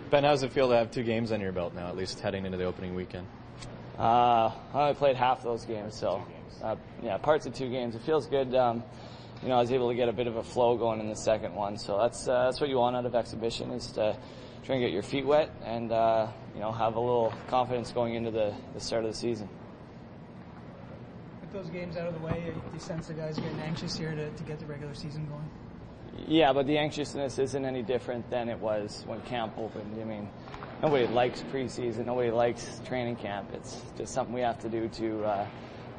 Ben, how does it feel to have 2 games under your belt now, at least heading into the opening weekend? I only played half those games, so yeah, parts of 2 games. It feels good. I was able to get a bit of a flow going in the second one, so that's what you want out of exhibition, is to try and get your feet wet and have a little confidence going into the start of the season. With those games out of the way, do you sense the guys are getting anxious here to get the regular season going? Yeah, but the anxiousness isn't any different than it was when camp opened. I mean, nobody likes preseason, nobody likes training camp. It's just something we have to do to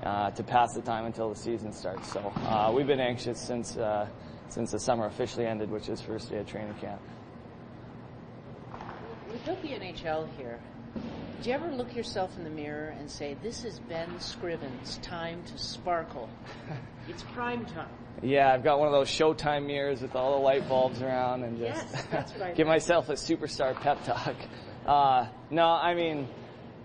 pass the time until the season starts. So we've been anxious since the summer officially ended, which is first day of training camp. Without the NHL here, do you ever look yourself in the mirror and say, "This is Ben Scrivens, time to sparkle"? It's prime time. Yeah, I've got one of those Showtime mirrors with all the light bulbs around and just give myself a superstar pep talk. No, I mean,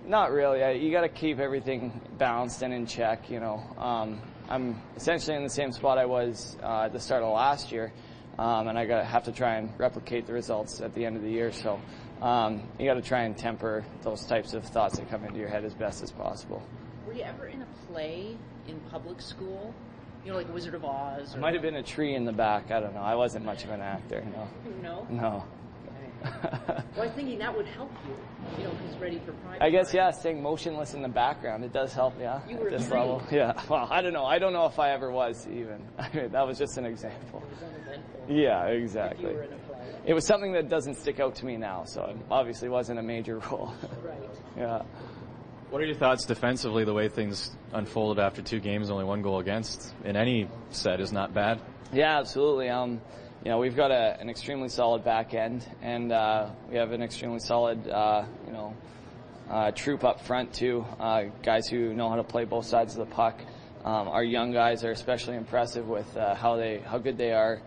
not really. You got to keep everything balanced and in check. I'm essentially in the same spot I was at the start of last year, and I have to try and replicate the results at the end of the year. So you got to try and temper those types of thoughts that come into your head as best as possible. Were you ever in a play in public school? Like Wizard of Oz? It might have been a tree in the back. I don't know. I wasn't much of an actor. No? No. Well, I was thinking that would help you, because ready for prime. I guess, yeah, staying motionless in the background, it does help, yeah. You were at this trained. level. Yeah, well, I don't know. I don't know if I ever was, even. I mean, that was just an example. It was uneventful. Yeah, exactly. You were in a play. It was something that doesn't stick out to me now, so it obviously wasn't a major role. Right. Yeah. What are your thoughts defensively, the way things unfolded after 2 games, only 1 goal against in any set is not bad? Yeah, absolutely. We've got an extremely solid back end, and we have an extremely solid, troop up front too. Guys who know how to play both sides of the puck. Our young guys are especially impressive with how good they are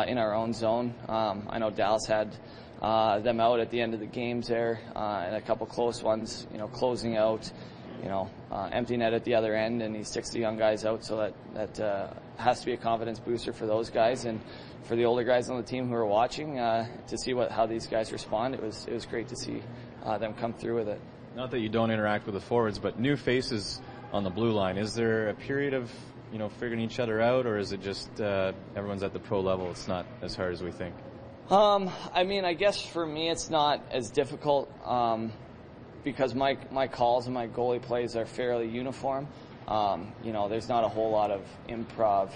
in our own zone. I know Dallas had them out at the end of the games there, and a couple close ones. Closing out. Empty net at the other end, and he sticks the young guys out, so that has to be a confidence booster for those guys and for the older guys on the team who are watching to see how these guys respond. It was great to see them come through with it. Not that you don't interact with the forwards, but new faces on the blue line. Is there a period of figuring each other out, or is it just everyone's at the pro level? It's not as hard as we think. I guess for me it's not as difficult. Because my calls and my goalie plays are fairly uniform. There's not a whole lot of improv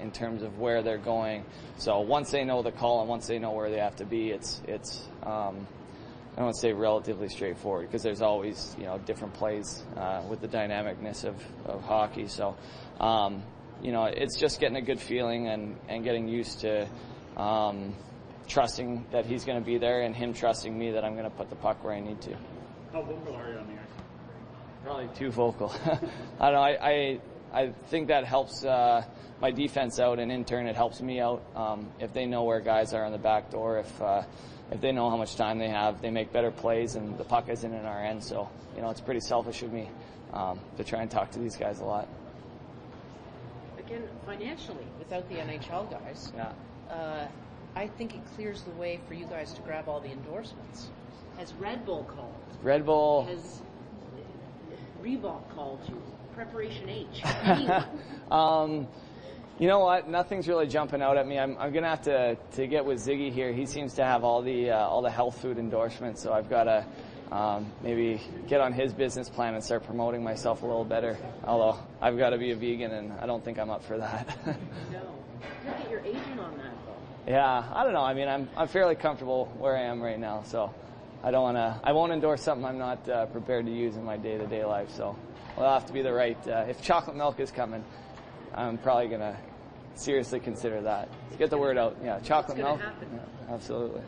in terms of where they're going. So once they know the call and once they know where they have to be, it's I don't want to say relatively straightforward, because there's always different plays with the dynamicness of hockey. So it's just getting a good feeling and getting used to trusting that he's going to be there and him trusting me that I'm going to put the puck where I need to. How vocal are you on the ice? Probably too vocal. I don't know. I think that helps my defense out, and in turn it helps me out. If they know where guys are on the back door, if they know how much time they have, they make better plays, and the puck isn't in our end. So it's pretty selfish of me to try and talk to these guys a lot. Again, financially, without the NHL guys, yeah. I think it clears the way for you guys to grab all the endorsements. Has Red Bull called? Red Bull. Has Reebok called you? Preparation H? You know what? Nothing's really jumping out at me. I'm gonna have to get with Ziggy here. He seems to have all the health food endorsements, so I've got to maybe get on his business plan and start promoting myself a little better. Although I've got to be a vegan, and I don't think I'm up for that. No, you gotta get your agent on that though. Yeah, I don't know. I'm fairly comfortable where I am right now, so. I won't endorse something I'm not prepared to use in my day-to-day life, so it'll have to be the right, if chocolate milk is coming, I'm probably going to seriously consider that. Get the word out. Yeah, chocolate milk. Happen. Yeah, absolutely.